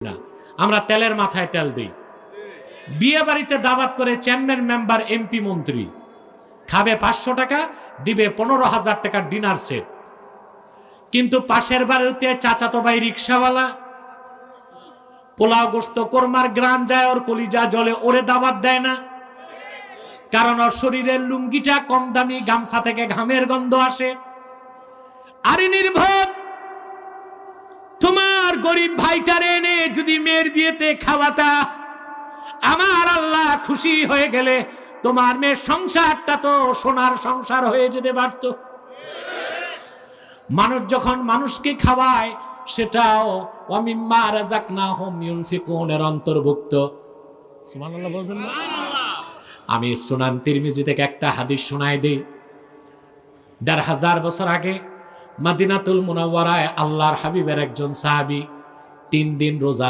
না, আমরা তেলের মাথায় তেল দিই। বিয়ে বাড়িতে দাওয়াত করে চেয়ারম্যান, মেম্বার, এমপি, মন্ত্রী খাবে 500 টাকা, দিবে 15,000 টাকার ডিনার সেট। কিন্তু পাশের বাড়িতে চাচাতো ভাই রিক্সাওয়ালা পোলাও গোস্ত কোরমার গ্রাম যায়, ওর কলিজা জলে, ওরে দাওয়াত দেয় না। কারণ ওর শরীরের লুঙ্গিটা কম দামি, গামছা থেকে ঘামের গন্ধ আসে। আরে নির্ভর, তোমার গরিব ভাইটারে এনে যদি মেয়ের বিয়েতে খাওয়াতা, আমার আল্লাহ খুশি হয়ে গেলে তোমার মেয়ের সংসারটা তো সোনার সংসার হয়ে যেতে পারত। মানুষ যখন মানুষকে খাওয়ায়, সেটাও ওয়ামিম্মা রাযাকনাহুম ইউনফিকুন এর অন্তর্ভুক্ত। সুবহানাল্লাহ বলবেন না? আমি সুনান তিরমিজি থেকে একটা হাদিস শোনাই দেই। ১৫০০ বছর আগে মদিনাতুল মুনাওয়ারায় আল্লাহর হাবিবের একজন সাহাবী 3 দিন রোজা